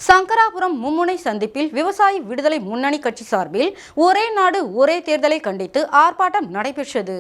சங்கராபுரம் மும்முனை சந்திப்பில் விவசாய விடுதலை முன்னணி கட்சி சார்பில் ஒரே நாடு ஒரே தேர்தலை கண்டித்து ஆர்ப்பாட்டம் நடைபெற்றது.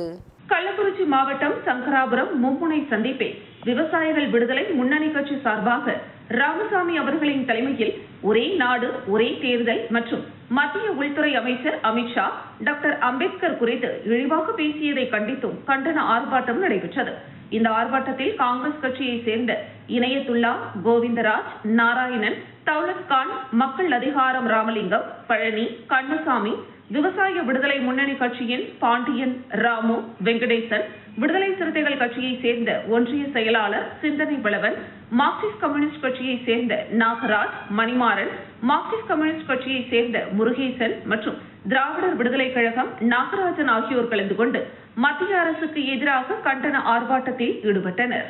கள்ளக்குறிச்சி மாவட்டம் சங்கராபுரம் மும்முனை சந்திப்பில் விவசாயிகள் விடுதலை முன்னணி கட்சி சார்பாக ராமசாமி அவர்களின் தலைமையில் ஒரே நாடு ஒரே தேர்தல் மற்றும் மத்திய உள்துறை அமைச்சர் அமித்ஷா டாக்டர் அம்பேத்கர் குறித்து இழிவாக பேசியதை கண்டித்தும் கண்டன ஆர்ப்பாட்டம் நடைபெற்றது. இந்த ஆர்ப்பாட்டத்தில் காங்கிரஸ் கட்சியை சேர்ந்த இணையத்துல்லா, கோவிந்தராஜ், நாராயணன், தௌலத் கான், மக்கள் அதிகாரம் ராமலிங்கம், பழனி, கண்ணசாமி, விவசாய விடுதலை முன்னணி கட்சியின் பாண்டியன், ராமு, வெங்கடேசன், விடுதலை சிறுத்தைகள் கட்சியை சேர்ந்த ஒன்றிய செயலாளர் சிந்தனை வளவன், மார்க்சிஸ்ட் கம்யூனிஸ்ட் கட்சியை சேர்ந்த நாகராஜ், மணிமாறன், மார்க்சிஸ்ட் கம்யூனிஸ்ட் கட்சியை சேர்ந்த முருகேசன் மற்றும் திராவிடர் விடுதலை கழகம் நாகராஜன் ஆகியோர் கலந்து கொண்டு மத்திய அரசுக்கு எதிராக கண்டன ஆர்ப்பாட்டத்தில் ஈடுபட்டனர்.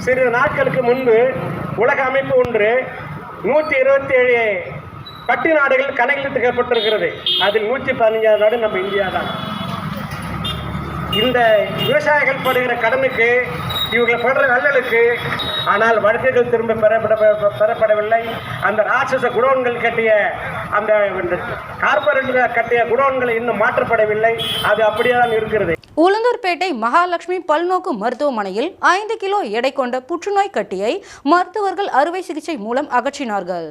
சிறிது நாட்களுக்கு முன்பு உலக அமைப்பு ஒன்று 127 பட்டி நாடுகள் கணக்கிட்டுக்கப்பட்டிருக்கிறது. அதில் 115 நாடு நம்ம இந்தியா தான். இந்த விவசாயிகள் படுகிற கடனுக்கு, இவர்கள் படுற அல்லலுக்கு ஆனால் வழக்குகள் திரும்ப பெறப்படவில்லை. அந்த ராட்சச குடோன்கள் கட்டிய, அந்த கார்பரேட் கட்டிய குடோன்கள் இன்னும் மாற்றப்படவில்லை. அது அப்படியே தான் இருக்கிறது. உளுந்தூர்பேட்டை மகாலட்சுமி பல்நோக்கு மருத்துவமனையில் 5 கிலோ எடை கொண்ட புற்றுநோய் கட்டியை மருத்துவர்கள் அறுவை சிகிச்சை மூலம் அகற்றினார்கள்.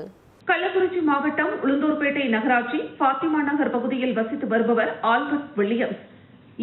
கள்ளக்குறிச்சி மாவட்டம் உளுந்தூர்பேட்டை நகராட்சி பாத்திமா நகர் பகுதியில் வசித்து வருபவர் ஆல்பர்ட் வில்லியம்ஸ்.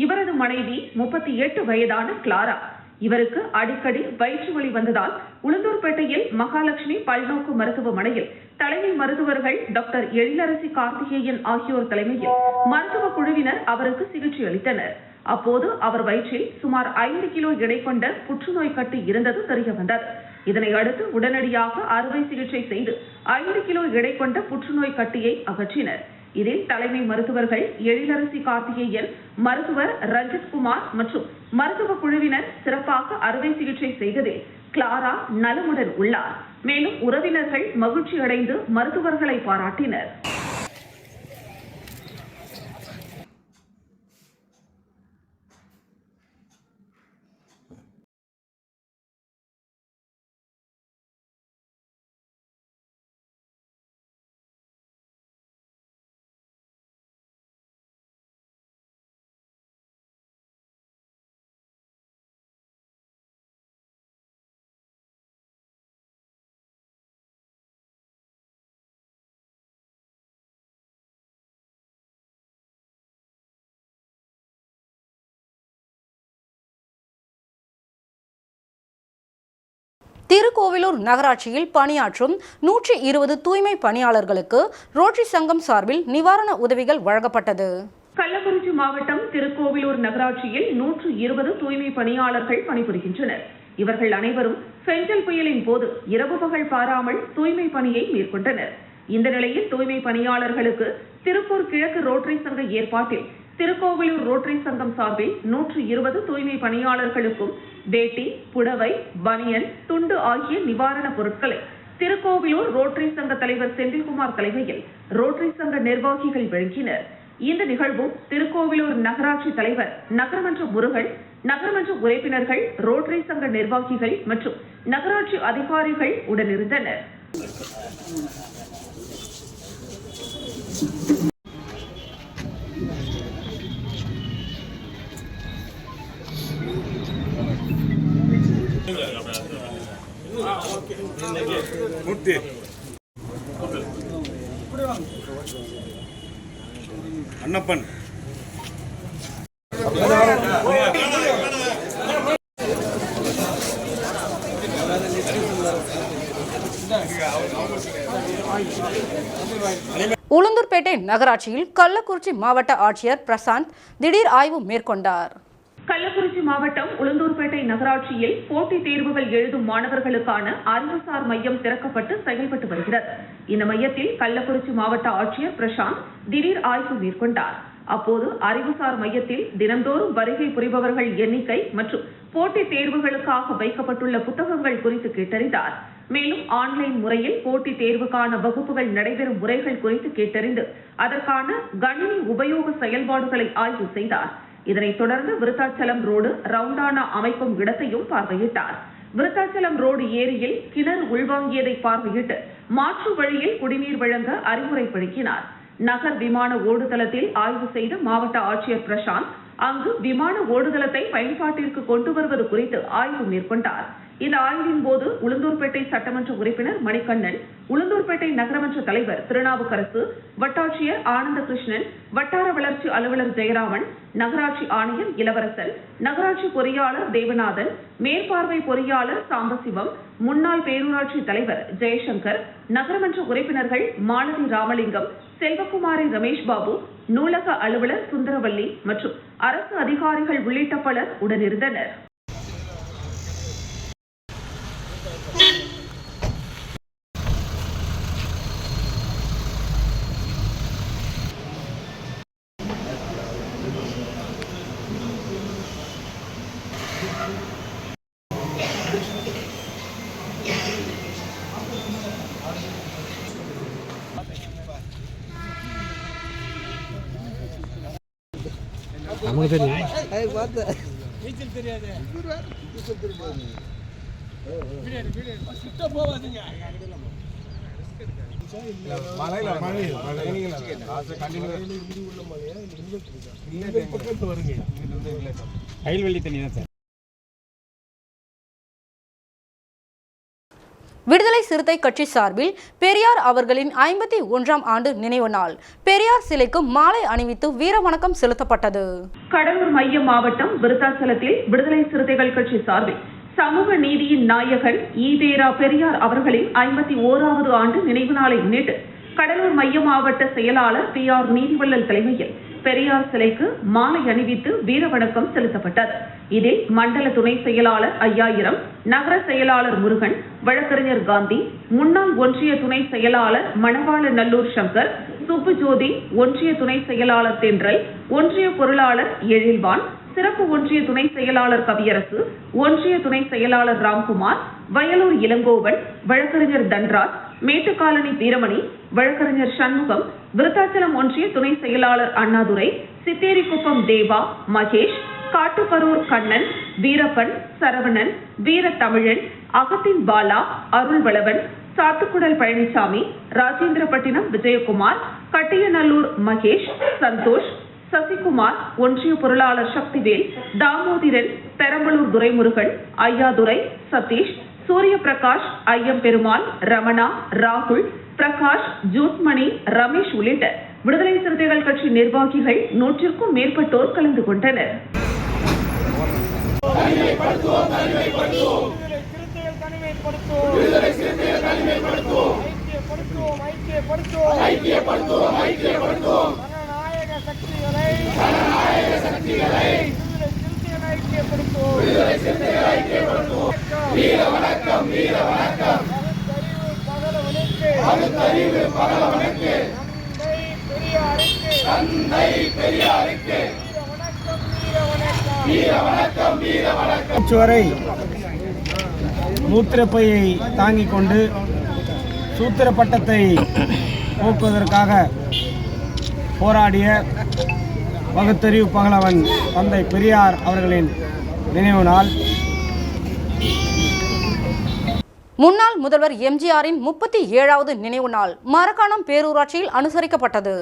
இவரது மனைவி 38 வயதான கிளாரா. இவருக்கு அடிக்கடி வயிற்று வலி வந்ததால் உளுந்தூர்பேட்டையில் மகாலட்சுமி பல்நோக்கு மருத்துவமனையில் தலைமை மருத்துவர்கள் டாக்டர் எழிலரசி கார்த்திகேயன் ஆகியோர் தலைமையில் மருத்துவ குழுவினர் அவருக்கு சிகிச்சை அளித்தனர். அப்போது அவர் வயிற்றில் சுமார் 5 கிலோ எடை கொண்ட புற்றுநோய் கட்டி இருந்தது தெரிய வந்தது. இதனை அடுத்து உடனடியாக அறுவை சிகிச்சை செய்து 5 கிலோ எடை கொண்ட புற்றுநோய் கட்டியை அகற்றினர். இதில் தலைமை மருத்துவர்கள் எழிலரசி கார்த்திகேயன், மருத்துவர் ரஞ்சித்குமார் மற்றும் மருத்துவ குழுவினர் சிறப்பாக அறுவை சிகிச்சை செய்ததில் கிளாரா நலமுடன் உள்ளார். மேலும் உறவினர்கள் மகிழ்ச்சி அடைந்து மருத்துவர்களை பாராட்டினர். திருக்கோவிலூர் நகராட்சியில் பணியாற்றும் 120 தூய்மை பணியாளர்களுக்கு ரோட்டரி சங்கம் சார்பில் நிவாரண உதவிகள் வழங்கப்பட்டது. கள்ளக்குறிச்சி மாவட்டம் திருக்கோவிலூர் நகராட்சியில் 120 தூய்மை பணியாளர்கள் பணிபுரிகின்றனர். இவர்கள் அனைவரும் செஞ்சல் புயலின் போது இரவு பகல் பாராமல் தூய்மை பணியை மேற்கொண்டனர். இந்த நிலையில் தூய்மை பணியாளர்களுக்கு திருப்பூர் கிழக்கு ரோட்டரி சங்க ஏற்பாட்டில் திருக்கோவிலூர் ரோட்டரி சங்கம் சார்பில் 120 தூய்மை பணியாளர்களுக்கும் வேட்டி, புடவை, பனியன், துண்டு ஆகிய நிவாரணப் பொருட்களை திருக்கோவிலூர் ரோட்டரி சங்க தலைவர் செந்தில்குமார் தலைமையில் ரோட்டரி சங்க நிர்வாகிகள் வழங்கினர். இந்த நிகழ்வும் திருக்கோவிலூர் நகராட்சி தலைவர், நகரமன்ற முருகன், நகரமன்ற உறுப்பினர்கள், ரோட்டரி சங்க நிர்வாகிகள் மற்றும் நகராட்சி அதிகாரிகள் உடனிருந்தனர். அண்ணப்பன் உளுந்தூர்பேட்டை நகராட்சியில் கள்ளக்குறிச்சி மாவட்ட ஆட்சியர் பிரசாந்த் திடீர் ஆய்வு மேற்கொண்டார். கள்ளக்குறிச்சி மாவட்டம் உளுந்தூர்பேட்டை நகராட்சியில் போட்டித் தேர்வுகள் எழுதும் மாணவர்களுக்கான அறிவுசார் மையம் திறக்கப்பட்டு செயல்பட்டு வருகிறது. இந்த மையத்தில் கள்ளக்குறிச்சி மாவட்ட ஆட்சியர் பிரசாந்த் திடீர் ஆய்வு மேற்கொண்டார். அப்போது அறிவுசார் மையத்தில் தினந்தோறும் வருகை புரிபவர்கள் எண்ணிக்கை மற்றும் போட்டித் தேர்வுகளுக்காக வைக்கப்பட்டுள்ள புத்தகங்கள் குறித்து கேட்டறிந்தார். மேலும் ஆன்லைன் முறையில் போட்டித் தேர்வுக்கான வகுப்புகள் நடைபெறும் முறைகள் குறித்து கேட்டறிந்து அதற்கான கணினி உபயோக செயல்பாடுகளை ஆய்வு செய்தார். இதனைத் தொடர்ந்து விருத்தாச்சலம் ரோடு ரவுண்டானா அமைக்கும் இடத்தையும் பார்வையிட்டார். விருத்தாச்சலம் ரோடு ஏரியில் கிணறு உள்வாங்கியதை பார்வையிட்டு மாற்று வழியில் குடிநீர் வழங்க அறிவுரைப்படுத்தினார். நகர் விமான ஓடுதளத்தில் ஆய்வு செய்த மாவட்ட ஆட்சியர் பிரசாந்த் அங்கு விமான ஓடுதளத்தை பயன்பாட்டிற்கு கொண்டு வருவது குறித்து ஆய்வு மேற்கொண்டார். இந்த ஆய்வின் போது உளுந்தூர்பேட்டை சட்டமன்ற உறுப்பினர் மணிகண்ணன், உளுந்தூர்பேட்டை நகரமன்ற தலைவர் திருநாவுக்கரசு, வட்டாட்சியர் ஆனந்தகிருஷ்ணன், வட்டார வளர்ச்சி அலுவலர் ஜெயராமன், நகராட்சி ஆணையர் இளவரசன், நகராட்சி பொறியாளர் தேவநாதன், மேற்பார்வை பொறியாளர் சாம்பசிவம், முன்னாள் பேரூராட்சி தலைவர் ஜெயசங்கர், நகரமன்ற உறுப்பினர்கள் மாலதி ராமலிங்கம், செல்வகுமாரி ரமேஷ் பாபு, நூலக அலுவலர் சுந்தரவல்லி மற்றும் அரசு அதிகாரிகள் உள்ளிட்ட பலர் உடனிருந்தனர். நமக்கு தெரியும் நீச்சல் தெரியாது கைல்வெளி தண்ணி தான் சார். விடுதலை சிறுத்தை கட்சி சார்பில் பெரியார் அவர்களின் 51ஆம் ஆண்டு நினைவு நாள் பெரியார் சிலைக்கு மாலை அணிவித்து வீரவணக்கம் செலுத்தப்பட்டது. கடலூர் மைய மாவட்டம் விருத்தாச்சலத்தில் விடுதலை சிறுத்தைகள் கட்சி சார்பில் சமூக நீதியின் நாயகன் ஈவேரா பெரியார் அவர்களின் 51வது ஆண்டு நினைவு நாளை முன்னிட்டு கடலூர் மைய மாவட்ட செயலாளர் PR நீதிவள்ளல் தலைமையில் பெரியார் சிலைக்கு மாலை அணிவித்து வீரவணக்கம் செலுத்தப்பட்டது. இதில் மண்டல துணை செயலாளர் 5000, நகர செயலாளர் முருகன், வழக்கறிஞர் காந்தி, முன்னாள் ஒன்றிய துணை செயலாளர் மணவாள நல்லூர் சங்கர், சுப்புஜோதி, ஒன்றிய துணை செயலாளர் தென்றல், ஒன்றிய பொருளாளர் எழில்வான், சிறப்பு ஒன்றிய துணை செயலாளர் கவியரசு, ஒன்றிய துணை செயலாளர் ராம்குமார், வயலூர் இளங்கோவன், வழக்கறிஞர் தன்ராஜ், மேட்டுக்காலனி வீரமணி, வழக்கறிஞர் சண்முகம், விருத்தாச்சலம் ஒன்றிய துணை செயலாளர் அண்ணாதுரை, சித்தேரிக்குப்பம் தேவா, மகேஷ், காட்டுப்பரூர் கண்ணன், வீரப்பன், சரவணன், வீரத்தமிழன், அகத்தின் பாலா, அருள்வளவன், சாத்துக்குடல் பழனிசாமி, ராஜேந்திரப்பட்டினம் விஜயகுமார், கட்டியநல்லூர் மகேஷ், சந்தோஷ், சசிகுமார், ஒன்றிய பொருளாளர் சக்திவேல், தாமோதிரன், பெரம்பலூர் துரைமுருகன், ஐயாதுரை, சதீஷ், சூரிய பிரகாஷ், ஐயம்பெருமாள், ரமணா, ராகுல், பிரகாஷ், ஜூத்மணி, ரமேஷ் உள்ளிட்ட விடுதலை சிறுத்தைகள் கட்சி நிர்வாகிகள் 100க்கும் மேற்பட்டோர் கலந்து கொண்டனர். வரை மூத்திரப்பையை தாங்கிக் கொண்டு சூத்திர பட்டத்தை போக்குவதற்காக போராடிய பகுத்தறிவு பகலவன் தந்தை பெரியார் அவர்களின் நினைவு நாள். முன்னாள் முதல்வர் எம்ஜிஆரின் 37வது நினைவு நாள் மரக்காணம் பேரூராட்சியில் அனுசரிக்கப்பட்டது.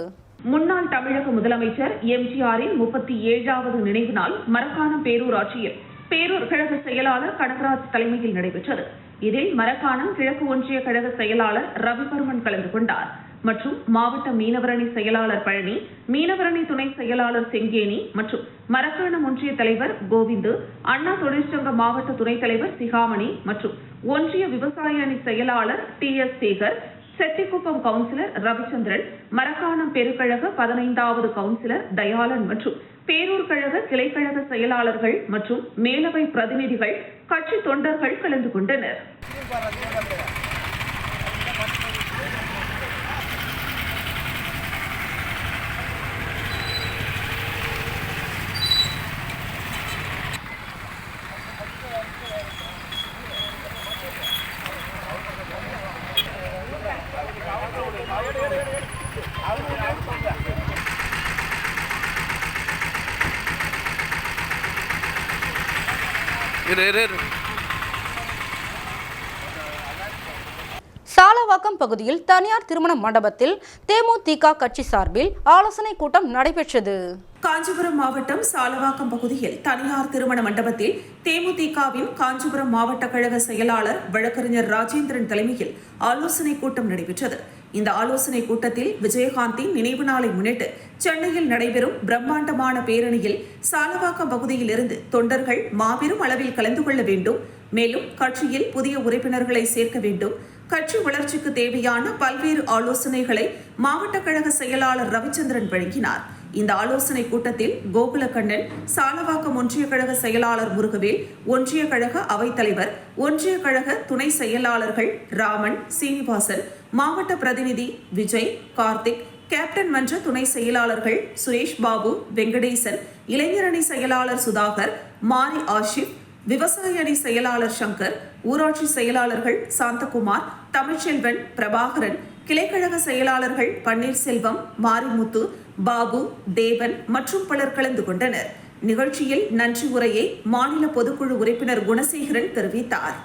முன்னாள் தமிழக முதலமைச்சர் எம்ஜிஆரின் 37வது நினைவு நாள் மரக்காணம் பேரூராட்சியில் பேரூர் கழக செயலாளர் கனகராஜ் தலைமையில் நடைபெற்றது. இதில் மரக்காணம் கிழக்கு ஒன்றிய கழக செயலாளர் ரவிவர்மன் கலந்து கொண்டார் மற்றும் மாவட்ட மீனவரணி செயலாளர் பழனி, மீனவரணி துணை செயலாளர் செங்கேணி மற்றும் மரக்காணம் ஒன்றிய தலைவர் கோவிந்து, அண்ணா தொழிற்சங்க மாவட்ட துணைத் தலைவர் சிகாமணி மற்றும் ஒன்றிய விவசாய அணி செயலாளர் TS சேகர், செட்டிக்குப்பம் கவுன்சிலர் ரவிச்சந்திரன், மரக்காணம் பெருக்கழக 15வது கவுன்சிலர் தயாளன் மற்றும் பேரூர் கழக கிளைக்கழக செயலாளர்கள் மற்றும் மேலவை பிரதிநிதிகள், கட்சி தொண்டர்கள் கலந்து கொண்டனர். சாலவாக்கம் பகுதியில் தனியார் திருமண மண்டபத்தில் தேமுதிக கட்சி சார்பில் ஆலோசனை கூட்டம் நடைபெற்றது. காஞ்சிபுரம் மாவட்டம் சாலவாக்கம் பகுதியில் தனியார் திருமண மண்டபத்தில் தேமுதிகவின் காஞ்சிபுரம் மாவட்ட கழக செயலாளர் வழக்கறிஞர் ராஜேந்திரன் தலைமையில் ஆலோசனை கூட்டம் நடைபெற்றது. இந்த ஆலோசனை கூட்டத்தில் விஜயகாந்தின் நினைவு நாளை முன்னிட்டு சென்னையில் நடைபெறும் பிரம்மாண்டமான பேரணியில் சாலவாக்கம் பகுதியில் இருந்து தொண்டர்கள் மாபெரும் அளவில் கலந்து கொள்ள வேண்டும், மேலும் கட்சியில் புதிய உறுப்பினர்களை சேர்க்க வேண்டும், கட்சி வளர்ச்சிக்கு தேவையான பல்வேறு ஆலோசனைகளை மாவட்ட கழக செயலாளர் ரவிச்சந்திரன் வழங்கினார். இந்த ஆலோசனை கூட்டத்தில் கோகுலக்கண்ணன், சாலவாக்கம் ஒன்றிய கழக செயலாளர் முருகவேல், ஒன்றிய கழக அவைத்தலைவர், ஒன்றிய கழக துணை செயலாளர்கள் ராமன், சீனிவாசன், மாவட்ட பிரதிநிதி விஜய், கார்த்திக், கேப்டன் மன்ற துணை செயலாளர்கள் சுரேஷ் பாபு, வெங்கடேசன், இளைஞரணி செயலாளர் சுதாகர், மாரி ஆஷிப், விவசாய அணி செயலாளர் சங்கர், ஊராட்சி செயலாளர்கள் சாந்தகுமார், தமிழ்ச்செல்வன், பிரபாகரன், கிளைக்கழக செயலாளர்கள் பன்னீர்செல்வம், மாரிமுத்து, பாபு, தேவன் மற்றும் பலர் கலந்து கொண்டனர். நிகழ்ச்சியில் நன்றி உரையை மாநில பொதுக்குழு உறுப்பினர் குணசேகரன் தெரிவித்தார்.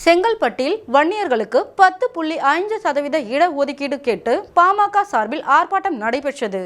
செங்கல்பட்டில் வன்னியர்களுக்கு 10.5% இடஒதுக்கீடு கேட்டு பாமக சார்பில் ஆர்ப்பாட்டம் நடைபெற்றது.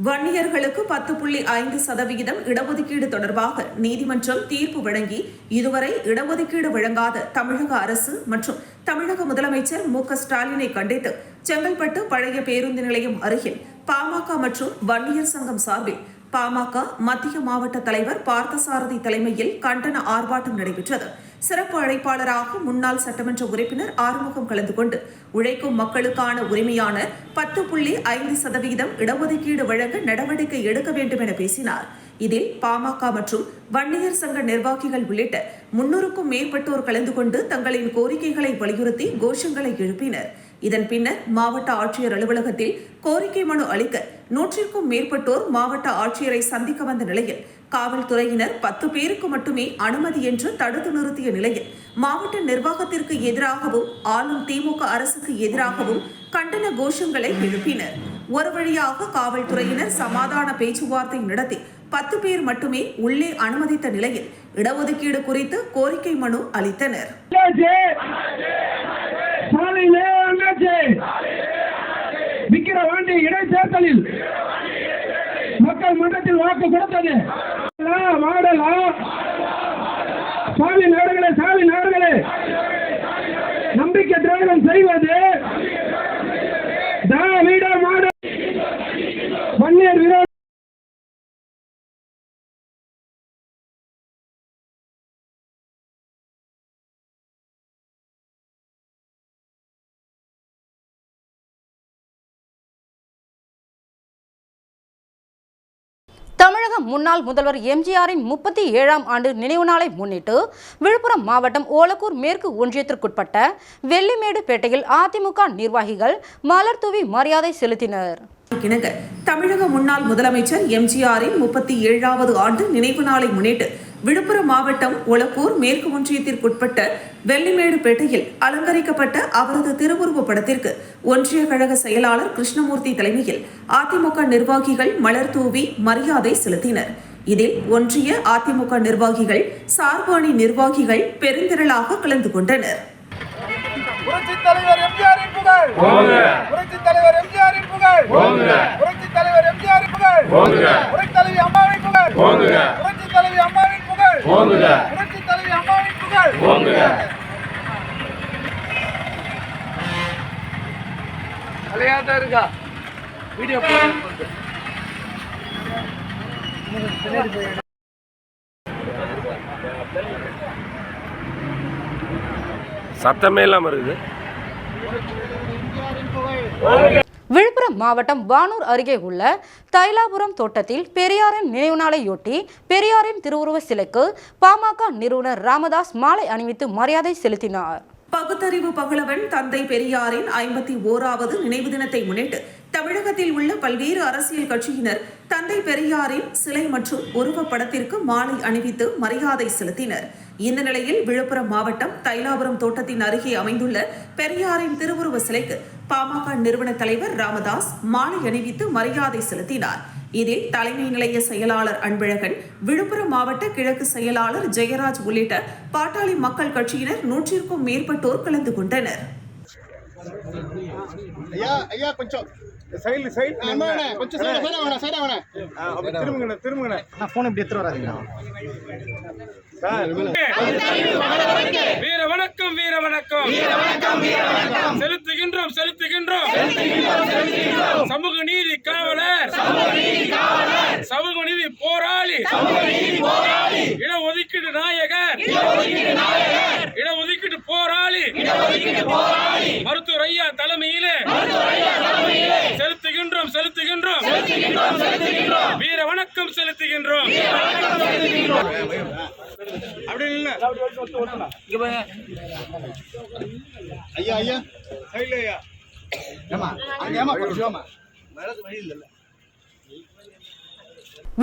வன்னியர்களுக்கு 10.5% இடஒதுக்கீடு தொடர்பாக நீதிமன்றம் தீர்ப்பு வழங்கி இதுவரை இடஒதுக்கீடு வழங்காத தமிழக அரசு மற்றும் தமிழக முதலமைச்சர் மு.க.ஸ்டாலினை கண்டித்து செங்கல்பட்டு பழைய பேருந்து நிலையம் அருகில் பாமக மற்றும் வன்னியர் சங்கம் சார்பில் பாமக மத்திய மாவட்ட தலைவர் பார்த்தசாரதி தலைமையில் கண்டன ஆர்ப்பாட்டம் நடைபெற்றது. சிறப்பு அழைப்பாளராக முன்னாள் சட்டமன்ற உறுப்பினர் ஆறுமுகம் கலந்து கொண்டு உழைக்கும் மக்களுக்கான உரிமையான 10.5% இடஒதுக்கீடு வழங்க நடவடிக்கை எடுக்க வேண்டும் என பேசினார். இதில் பாமக மற்றும் வன்னியர் சங்க நிர்வாகிகள் உள்ளிட்ட 300க்கும் மேற்பட்டோர் கலந்து கொண்டு தங்களின் கோரிக்கைகளை வலியுறுத்தி கோஷங்களை எழுப்பினர். இதன் பின்னர் மாவட்ட ஆட்சியர் அலுவலகத்தில் கோரிக்கை மனு அளிக்க 100க்கும் மேற்பட்டோர் மாவட்ட ஆட்சியரை சந்திக்க வந்த நிலையில் காவல்துறையினர் 10 பேருக்கு மட்டுமே அனுமதி என்று தடுத்து நிறுத்திய நிலையில் மாவட்ட நிர்வாகத்திற்கு எதிராகவும் ஆளும் திமுக அரசுக்கு எதிராகவும் கண்டன கோஷங்களை எழுப்பினர். ஒரு வழியாக காவல்துறையினர் சமாதான பேச்சுவார்த்தை நடத்தி 10 பேர் மட்டுமே உள்ளே அனுமதித்த நிலையில் இடஒதுக்கீடு குறித்து கோரிக்கை மனு அளித்தனர். விக்கிரவாண்டி இடைத்தேர்தலில் மக்கள் மன்றத்தில் வாக்கு கொடுத்தது சாமி நாடுகளே நம்பிக்கை துரோகம் செய்வது திராவிட மாடல் வன்னியர் விரோத தமிழக முன்னாள் முதல்வர் எம்ஜிஆரின் 37ஆம் ஆண்டு நினைவு நாளை முன்னிட்டு விழுப்புரம் மாவட்டம் ஓலக்கூர் மேற்கு ஒன்றியத்திற்குட்பட்ட வெள்ளிமேடுபேட்டையில் அதிமுக நிர்வாகிகள் மலர் தூவி மரியாதை செலுத்தினர். தமிழக முன்னாள் முதலமைச்சர் எம்ஜிஆரின் 37வது ஆண்டு நினைவு நாளை முன்னிட்டு விழுப்புரம் மாவட்டம் ஒலக்கூர் மேற்கு ஒன்றியத்திற்குட்பட்ட வெள்ளிமேடுபேட்டையில் அலங்கரிக்கப்பட்ட அவரது திருவுருவப் படத்திற்கு ஒன்றிய கழக செயலாளர் கிருஷ்ணமூர்த்தி தலைமையில் அதிமுக நிர்வாகிகள் மலர் தூவி மரியாதை செலுத்தினர். இதில் ஒன்றிய அதிமுக நிர்வாகிகள், சார்பு அணி நிர்வாகிகள் பெருந்திரளாக கலந்து கொண்டனர். புரட்சித் தலைவர் எம்ஜிஆரின் புகழ் ஓங்குக! புரட்சித் தலைவர் எம்ஜிஆரின் புகழ் ஓங்குக! புரட்சித் தலைவர் எம்ஜிஆரின் புகழ் ஓங்குக! புரட்சித் தலைவி அம்மாவின் புகழ் ஓங்குக! புரட்சித் தலைவி அம்மாவின் புகழ் ஓங்குக! புரட்சித் தலைவி அம்மாவின் புகழ் ஓங்குக! அலையாதா இருக்கா வீடியோ போடுங்க. சத்தமே இல்லாம இருக்குது. விழுப்புரம் மாவட்டம் வானூர் அருகே உள்ள தைலாபுரம் தோட்டத்தில் பெரியாரின் நினைவு நாளையொட்டி பெரியாரின் திருவுருவ சிலைக்கு பாமக நிறுவனர் ராமதாஸ் மாலை அணிவித்து மரியாதை செலுத்தினார். பகுத்தறிவு பகலவன் தந்தை பெரியாரின் 51வது நினைவு தினத்தை முன்னிட்டு தமிழகத்தில் உள்ள பல்வேறு அரசியல் கட்சியினர் தந்தை பெரியாரின் சிலை மற்றும் உருவப்படத்திற்கு மாலை அணிவித்து மரியாதை செலுத்தினர். இந்த நிலையில் விழுப்புரம் மாவட்டம் தைலாபுரம் தோட்டத்தின் அருகே அமைந்துள்ள பெரியாரின் திருவுருவ சிலைக்கு பாமக நிறுவன தலைவர் ராமதாஸ் மாலை அணிவித்து மரியாதை செலுத்தினார். இதில் தலைமை நிலைய செயலாளர் அன்பழகன், விழுப்புரம் மாவட்ட கிழக்கு செயலாளர் ஜெயராஜ் உள்ளிட்ட பாட்டாளி மக்கள் கட்சியினர் 100க்கும் மேற்பட்டோர் கலந்து கொண்டனர். வீர வணக்கம் வீர வணக்கம் செலுத்துகின்றோம் செலுத்துகின்றோம் சமூக நீதி காவலர் சமூக நீதி போராளி இடஒதுக்கீடு நாயகர் இடஒதுக்கீடு போராளி மருத்துவர் ஐயா தலைமையிலே செலுத்துகின்றோம் செலுத்துகின்றோம் வீர வணக்கம் செலுத்துகின்றோம். அப்படி இல்ல ஐயா ஐயா சைடுல ஐயா ஏமா அங்க ஏமா கொஞ்சம்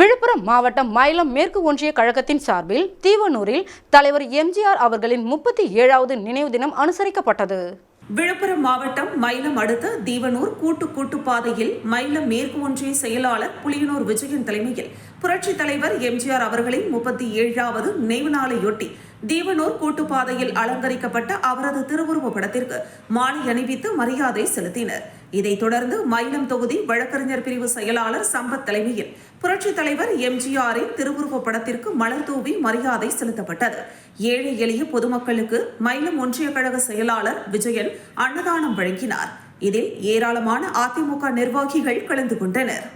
விழுப்புரம் மாவட்டம் மயிலம் மேற்கு ஒன்றிய கழகத்தின் சார்பில் தீவனூரில் தலைவர் எம்ஜிஆர் அவர்களின் 37வது நினைவு தினம் அனுசரிக்கப்பட்டது. விழுப்புரம் மாவட்டம் மயிலம் அடுத்த தீவனூர் கூட்டு பாதையில் மயிலம் மேற்கு ஒன்றிய செயலாளர் புலியனூர் விஜயன் தலைமையில் புரட்சித் தலைவர் எம்ஜிஆர் அவர்களின் 37வது நினைவு நாளையொட்டி தீவனூர் கூட்டுப்பாதையில் அலங்கரிக்கப்பட்ட அவரது திருவுருவ படத்திற்கு மாலை அணிவித்து மரியாதை செலுத்தினர். இதைத் தொடர்ந்து மயிலம் தொகுதி வழக்கறிஞர் பிரிவு செயலாளர் சம்பத் தலைமையில் புரட்சித் தலைவர் எம்ஜிஆரின் திருவுருவ படத்திற்கு மலர் தூவி மரியாதை செலுத்தப்பட்டது. ஏழை எளிய பொதுமக்களுக்கு மயிலம் ஒன்றிய கழக செயலாளர் விஜயன் அன்னதானம் வழங்கினார். இதில் ஏராளமான அதிமுக நிர்வாகிகள் கலந்து கொண்டனர்.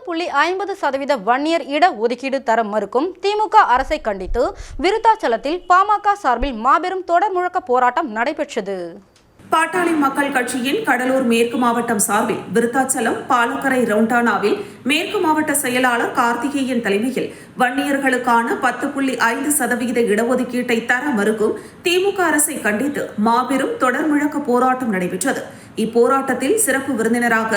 %50 வன்னியர் இட ஒதுக்கீடு தர மறுக்கும் திமுக அரசை கண்டித்து விருத்தாச்சலத்தில் பாமக சார்பில் மாபெரும் தொடர் முழக்க போராட்டம் நடைபெற்றது. பாட்டாளி மக்கள் கட்சியின் கடலூர் மேற்கு மாவட்டம் சார்பில் விருத்தாச்சலம் பாலக்கரை ரவுண்டானாவில் மேற்கு மாவட்ட செயலாளர் கார்த்திகேயன் தலைமையில் வன்னியர்களுக்கான 10.5% இடஒதுக்கீட்டை தர மறுக்கும் திமுக அரசை கண்டித்து மாபெரும் தொடர் முழக்க போராட்டம் நடைபெற்றது. இப்போராட்டத்தில் சிறப்பு விருந்தினராக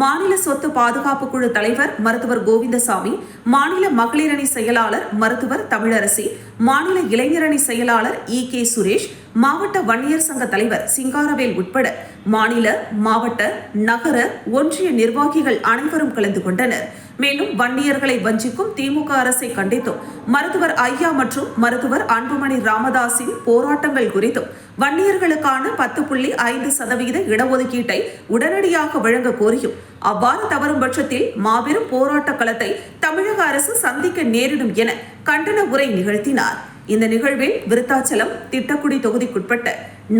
மாநில சொத்து பாதுகாப்பு குழு தலைவர் மருத்துவர் கோவிந்தசாமி, மாநில மகளிரணி செயலாளர் மருத்துவர் தமிழரசி, மாநில இளைஞரணி செயலாளர் EK சுரேஷ், மாவட்ட வன்னியர் சங்க தலைவர் சிங்காரவேல் உட்பட மாநில, மாவட்ட, நகர, ஒன்றிய நிர்வாகிகள் அனைவரும் கலந்து கொண்டனர். மேலும் வன்னியர்களை வஞ்சிக்கும் திமுக அரசை கண்டித்தும் மருத்துவர் ஐயா மற்றும் மருத்துவர் அன்புமணி ராமதாஸின் போராட்டங்கள் குறித்தும் வன்னியர்களுக்கான 10.5% இடஒதுக்கீட்டை உடனடியாக வழங்க கோரியும் அவ்வாறு தவறும் பட்சத்தில் மாபெரும் போராட்ட களத்தை தமிழக அரசு சந்திக்க நேரிடும் என கண்டன உரை நிகழ்த்தினார். இந்த நிகழ்வில் விருத்தாச்சலம், திட்டக்குடி தொகுதிக்குட்பட்ட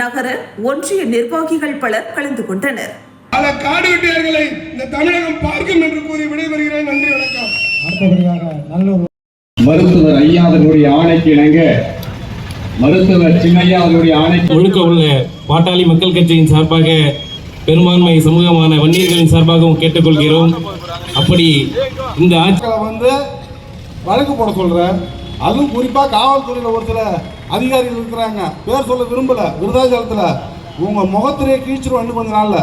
நகர, ஒன்றிய நிர்வாகிகள் பலர் கலந்து கொண்டனர். பல காடு வெட்டியார்களை இந்த தமிழகம் பார்க்கும் என்று கூறி விடைபெறுகிறேன். நன்றி, வணக்கம். அடுத்தபடியாக நல்லூர் மருத்துவர் ஐயாவுடைய ஆணைக்கு இணங்க மருத்துவர் சின்னையாவுடைய ஆணைக்கு முழுக்க உள்ள பாட்டாளி மக்கள் கட்சியின் சார்பாக பெரும்பான்மை சமூகமான வன்னியர்களின் சார்பாகவும் கேட்டுக்கொள்கிறோம். அப்படி இந்த வந்து வழக்கு போட சொல்றேன். அதுவும் குறிப்பா காவல்துறையில ஒரு சில அதிகாரிகள் இருக்கிறாங்க, பேர் சொல்ல விரும்பல. விருதாச்சலத்துல உங்க முகத்திலே கீழ்ச்சிரும் கொஞ்ச நாள்ல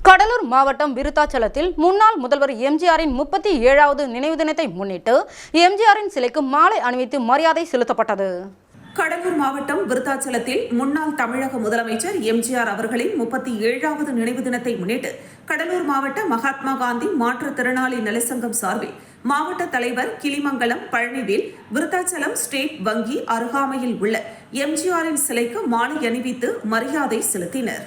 கடலூர் மாவட்டம் விருத்தாச்சலத்தில் முன்னாள் முதல்வர் எம்ஜிஆரின் 37வது நினைவு தினத்தை முன்னிட்டு எம்ஜிஆரின் சிலைக்கு மாலை அணிவித்து மரியாதை செலுத்தப்பட்டது. கடலூர் மாவட்டம் விருத்தாச்சலத்தில் முன்னாள் தமிழக முதலமைச்சர் எம்ஜிஆர் அவர்களின் 37வது நினைவு தினத்தை முன்னிட்டு கடலூர் மாவட்ட மகாத்மா காந்தி மாற்றுத்திறனாளி நலசங்கம் சார்பில் மாவட்ட தலைவர் கிளிமங்கலம் பழனிவேல் விருத்தாச்சலம் ஸ்டேட் வங்கி அருகாமையில் உள்ள எம்ஜிஆரின் சிலைக்கு மாலை அணிவித்து மரியாதை செலுத்தினர்.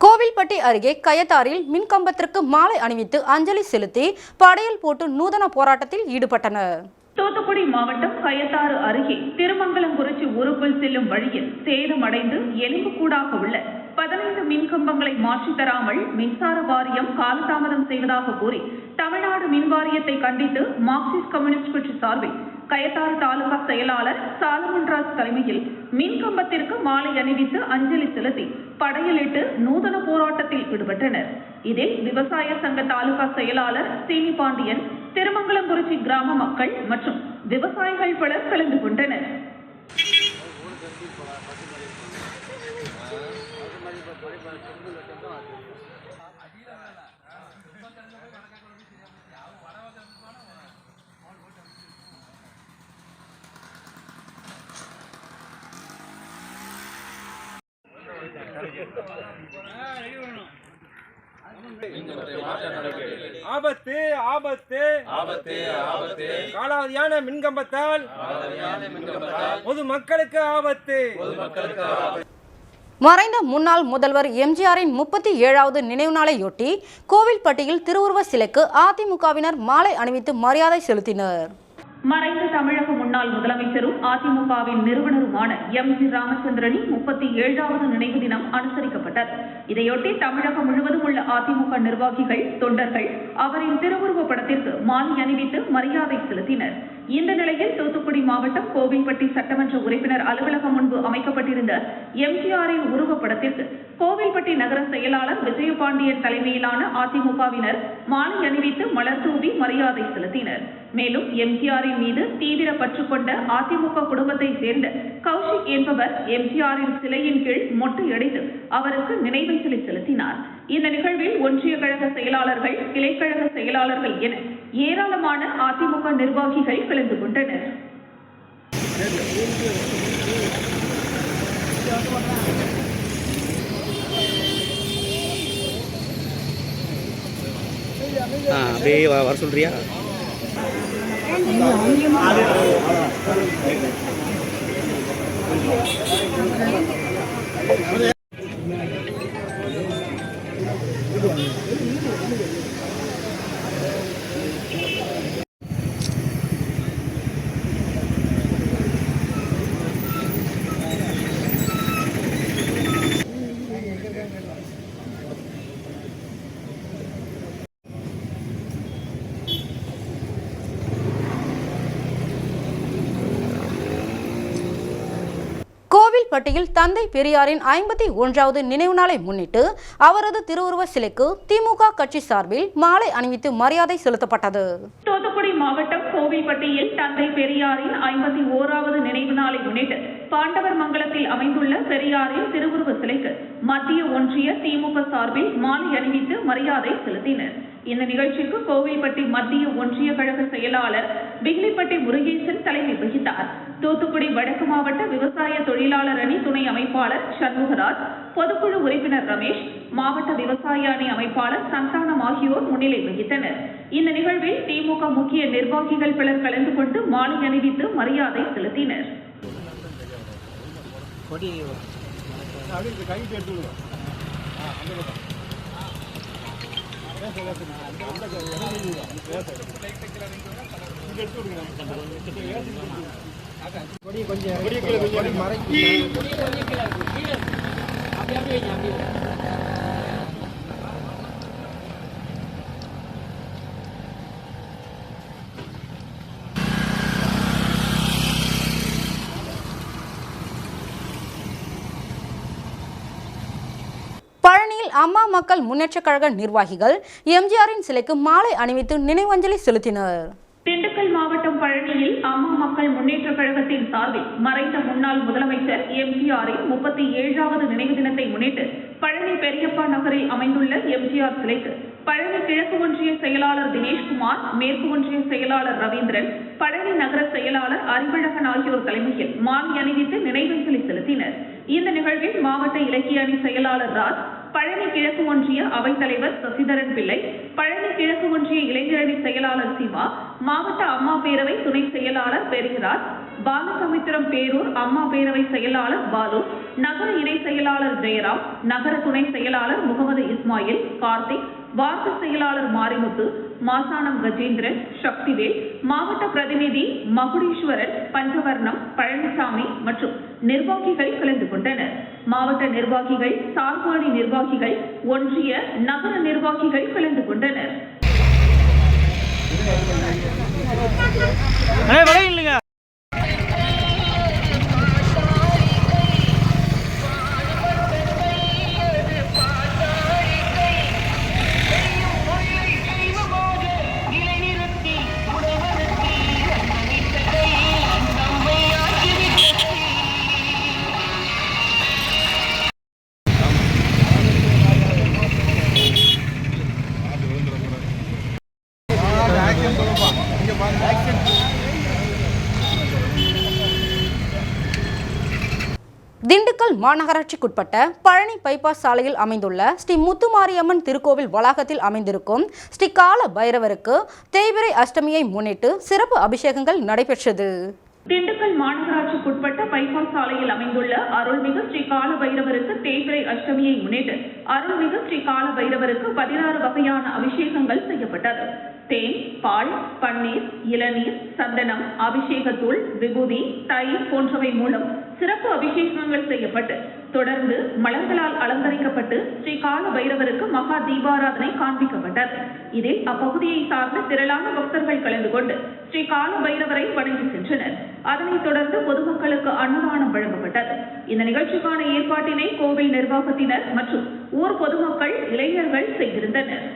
கோவில்பட்டி அருகே கயத்தாரில் மின்கம்பத்திற்கு மாலை அணிவித்து அஞ்சலி செலுத்தி படையல் போட்டு நூதன போராட்டத்தில் ஈடுபட்டனர். தூத்துக்குடி மாவட்டம் கயத்தாறு அருகே திருமங்கலங்குறிச்சி ஊருக்குள் செல்லும் வழியில் சேதமடைந்து எலும்புக்கூடாக உள்ள 15 மின்கம்பங்களை மாற்றித் தராமல் மின்சார வாரியம் காலதாமதம் செய்வதாக கூறி தமிழ்நாடு மின் வாரியத்தை கண்டித்து மார்க்சிஸ்ட் கம்யூனிஸ்ட் கட்சி சார்பில் கயத்தாறு தாலுகா செயலாளர் சாலமன்ராஜ் தலைமையில் மின்கம்பத்திற்கு மாலை அணிவித்து அஞ்சலி செலுத்தி படையலிட்டு நூதன போராட்டத்தில் ஈடுபட்டனர். இதில் விவசாய சங்க தாலுகா செயலாளர் சீனி பாண்டியன், திருமங்கலங்குறிச்சி கிராம மக்கள் மற்றும் விவசாயிகள் பலர் கலந்து கொண்டனர். ஆபத்து ஆபத்து ஆபத்து ஆபத்து காலாவதியான மின்கம்பத்தால் பொதுமக்களுக்கு ஆபத்து. மறைந்த முன்னாள் முதல்வர் எம்ஜிஆரின் 37வது நினைவு நாளையொட்டி கோவில்பட்டியில் திருவுருவ சிலைக்கு அதிமுகவினர் மாலை அணிவித்து மரியாதை செலுத்தினர். மறைந்த தமிழக முன்னாள் முதலமைச்சரும் அதிமுகவின் நிறுவனருமான எம்.ஜி. ராமச்சந்திரனின் 37வது நினைவு தினம் அனுசரிக்கப்பட்டது. இதையொட்டி தமிழகம் முழுவதும் உள்ள அதிமுக நிர்வாகிகள், தொண்டர்கள் அவரின் திருவுருவ படத்திற்கு மாலை அணிவித்து மரியாதை செலுத்தினர். இந்த நிலையில் தூத்துக்குடி மாவட்டம் கோவில்பட்டி சட்டமன்ற உறுப்பினர் அலுவலகம் முன்பு அமைக்கப்பட்டிருந்த எம்ஜிஆரின் உருவப்படத்திற்கு கோவில்பட்டி நகர செயலாளர் விஜயபாண்டியன் தலைமையிலான அதிமுகவினர் மாலை அணிவித்து மலர் தூவி மரியாதை செலுத்தினர். மேலும் எம்ஜிஆரின் மீது தீவிர பற்று கொண்ட அதிமுக குடும்பத்தை சேர்ந்த கௌஷிக் என்பவர் எம்ஜிஆரின் சிலையின் கீழ் மொட்டையடித்து அவருக்கு நினைவஞ்சலி செலுத்தினார். இந்த நிகழ்வில் ஒன்றிய கழக செயலாளர்கள், கிளைக்கழக செயலாளர்கள் என ஏராளமான அதிமுக நிர்வாகிகள் கலந்து கொண்டனர். அப்படியே வர சொல்றியா? கோவில்பட்டியில் தந்தை பெரியாரின் 51வது நினைவு நாளை முன்னிட்டு அவரது திருவுருவ சிலைக்கு திமுக கட்சி சார்பில் மாலை அணிவித்து மரியாதை செலுத்தப்பட்டது. தூத்துக்குடி மாவட்டம் கோவில்பட்டியில் தந்தை பெரியாரின் 51வது நினைவு நாளை முன்னிட்டு பாண்டவர் மங்கலத்தில் அமைந்துள்ள பெரியாரின் திருவுருவ சிலைக்கு மத்திய ஒன்றிய திமுக சார்பில் மாலை அணிவித்து மரியாதை செலுத்தினர். இந்த நிகழ்ச்சிக்கு கோவில்பட்டி மத்திய ஒன்றிய கழக செயலாளர் பிக்லிப்பட்டி முருகேசன் தலைமை வகித்தார். தூத்துக்குடி வடக்கு மாவட்ட விவசாய தொழிலாளர் அணி துணை அமைப்பாளர் சண்முகராஜ், பொதுக்குழு உறுப்பினர் ரமேஷ், மாவட்ட விவசாய அணி அமைப்பாளர் சந்தானம் ஆகியோர் முன்னிலை வகித்தனர். இந்த நிகழ்வில் திமுக முக்கிய நிர்வாகிகள் பலர் கலந்து கொண்டு மாலை அணிவித்து மரியாதை செலுத்தினர். பழனியில் அம்மா மக்கள் முன்னேற்ற கழக நிர்வாகிகள் எம்ஜிஆரின் சிலைக்கு மாலை அணிவித்து நினைவஞ்சலி செலுத்தினர். திண்டுக்கல் மாவட்டம் பழனியில் அம்மா மக்கள் முன்னேற்ற கழகத்தின் சார்பில் மறைந்த முன்னாள் முதலமைச்சர் எம்ஜிஆரின் 37வது நினைவு தினத்தை முன்னிட்டு பழனி பெரியப்பா நகரில் அமைந்துள்ள எம்ஜிஆர் சிலைக்கு பழனி கிழக்கு ஒன்றிய செயலாளர் தினேஷ்குமார், மேற்கு ஒன்றிய செயலாளர் ரவீந்திரன், பழனி நகர செயலாளர் அறிவழகன் ஆகியோர் தலைமையில் மாலை அணிவித்து நினைவஞ்சலி செலுத்தினர். இந்த நிகழ்வில் மாவட்ட இலக்கிய அணி செயலாளர் ராஜ், பழனி கிழக்கு ஒன்றிய அவைத்தலைவர் சசிதரன் பிள்ளை, பழனி கிழக்கு ஒன்றிய இளைஞரணி செயலாளர் சிவா, மாவட்ட அம்மா பேரவை துணை செயலாளர் பெரியராஜ், பாலசமுத்திரம் பேரூர் அம்மா பேரவை செயலாளர் பாலு, நகர இணை செயலாளர் ஜெயராம், நகர துணை செயலாளர் முகமது இஸ்மாயில், கார்த்திக், வார்டு செயலாளர் மாரிமுத்து, மாசானம் கஜேந்திரன், சக்திவேல், மாவட்ட பிரதிநிதி மகுடீஸ்வரன், பஞ்சவர்ணம், பழனிசாமி மற்றும் நிர்வாகிகள் கலந்து கொண்டனர். மாவட்ட நிர்வாகிகள், சார்பாணி நிர்வாகிகள், ஒன்றிய நகர நிர்வாகிகள் கலந்து கொண்டனர். திண்டுக்கல் மாநகராட்சிக்குட்பட்ட பழனி பைபாஸ் சாலையில் அமைந்துள்ள ஸ்ரீ முத்துமாரியம்மன் திருக்கோவில் வளாகத்தில் அமைந்திருக்கும் ஸ்ரீ கால பைரவருக்கு தேய்பிறை அஷ்டமியை முன்னிட்டு சிறப்பு அபிஷேகங்கள் நடைபெற்றது. திண்டுக்கல் மாநகராட்சிக்குட்பட்ட பைபாஸ் சாலையில் அமைந்துள்ள அருள்மிகு ஸ்ரீ கால பைரவருக்கு தேய்பிறை அஷ்டமியை முன்னிட்டு அருள்மிகு ஸ்ரீ கால பைரவருக்கு 16 வகையான அபிஷேகங்கள் செய்யப்பட்டது. தேன், பால், பன்னீர், இளநீர், சந்தனம், அபிஷேகத்தூள், விபூதி, தயிர் போன்றவை மூலம் சிறப்பு அபிஷேகங்கள் செய்யப்பட்டு தொடர்ந்து மலர்களால் அலங்கரிக்கப்பட்டு ஸ்ரீ கால பைரவருக்கு மகா தீபாராதனை காண்பிக்கப்பட்டது. இதில் அப்பகுதியை சார்ந்த திரளான பக்தர்கள் கலந்து கொண்டு ஸ்ரீ கால பைரவரை வணங்கி சென்றனர். அதனைத் தொடர்ந்து பொதுமக்களுக்கு அன்னதானம் வழங்கப்பட்டது. இந்த நிகழ்ச்சிக்கான ஏற்பாட்டினை கோவில் நிர்வாகத்தினர் மற்றும் ஊர் பொதுமக்கள், இளைஞர்கள் செய்திருந்தனர்.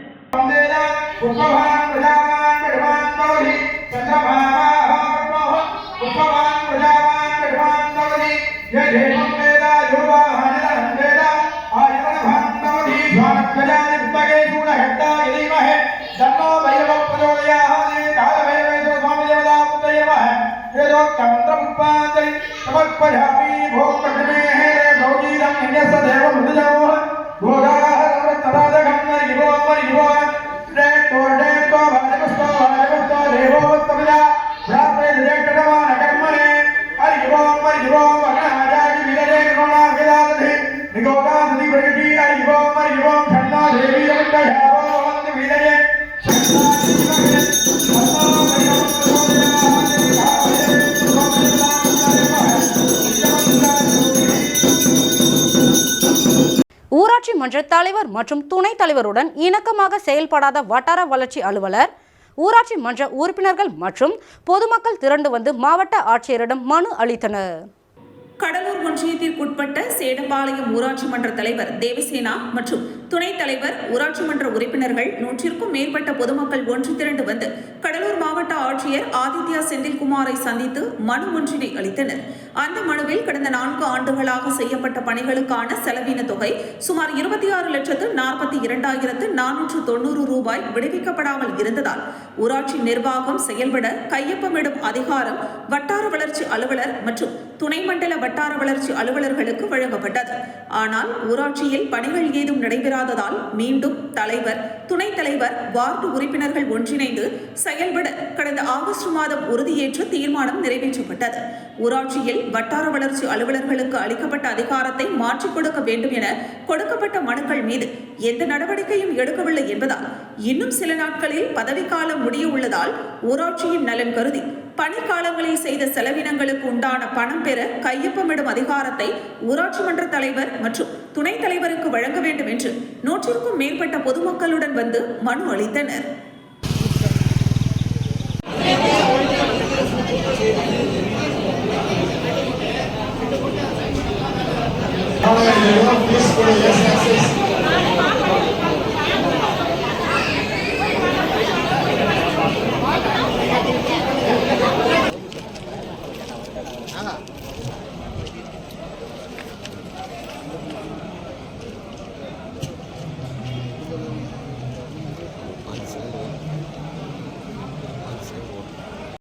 ஊராட்சி மன்ற தலைவர் மற்றும் துணைத் தலைவருடன் இணக்கமாக செயல்படாத வட்டார வளர்ச்சி அலுவலர், ஊராட்சி மன்ற உறுப்பினர்கள் மற்றும் பொதுமக்கள் திரண்டு வந்து மாவட்ட ஆட்சியரிடம் மனு அளித்தனர். கடலூர் ஒன்றியத்திற்குட்பட்ட சேடம்பாளையம் ஊராட்சி மன்ற தலைவர் தேவசேனா மற்றும் துணைத் தலைவர், ஊராட்சி மன்ற உறுப்பினர்கள் 100க்கும் மேற்பட்ட பொதுமக்கள் ஒன்று திரண்டு வந்து கடலூர் மாவட்ட ஆட்சியர் ஆதித்யா செந்தில்குமாரை சந்தித்து மனு ஒன்றினை அளித்தனர். அந்த மனுவில் கடந்த 4 ஆண்டுகளாக செய்யப்பட்ட பணிகளுக்கான செலவின தொகை சுமார் 26,42,490 ரூபாய் விடுவிக்கப்படாமல் இருந்ததால் ஊராட்சி நிர்வாகம் செயல்பட கையொப்பமிடும் அதிகாரம் வட்டார வளர்ச்சி அலுவலர் மற்றும் துணை மண்டல வட்டார வளர்ச்சி அலுவலர்களுக்கு வழங்கப்பட்டது. ஆனால் ஊராட்சியில் பணிகள் ஏதும் நடைபெறாததால் மீண்டும் தலைவர், துணைத் தலைவர், வார்டு உறுப்பினர்கள் ஒன்றிணைந்து செயல்பட கடந்த ஆகஸ்ட் மாதம் உறுதியேற்று தீர்மானம் நிறைவேற்றப்பட்டது. ஊராட்சியில் வட்டார வளர்ச்சி அலுவலர்களுக்கு அளிக்கப்பட்ட அதிகாரத்தை மாற்றிக் கொடுக்க வேண்டும் என கொடுக்கப்பட்ட மனுக்கள் மீது எந்த நடவடிக்கையும் எடுக்கவில்லை என்பதால் இன்னும் சில நாட்களில் பதவிக்காலம் முடிய உள்ளதால் ஊராட்சியின் நலன் கருதி பணிக்காலங்களில் செய்த செலவினங்களுக்கு உண்டான பணம் பெற கையொப்பமிடும் அதிகாரத்தை ஊராட்சி மன்ற தலைவர் மற்றும் துணைத் தலைவருக்கு வழங்க வேண்டும் என்று 100க்கும் மேற்பட்ட பொதுமக்களுடன் வந்து மனு அளித்தனர். Please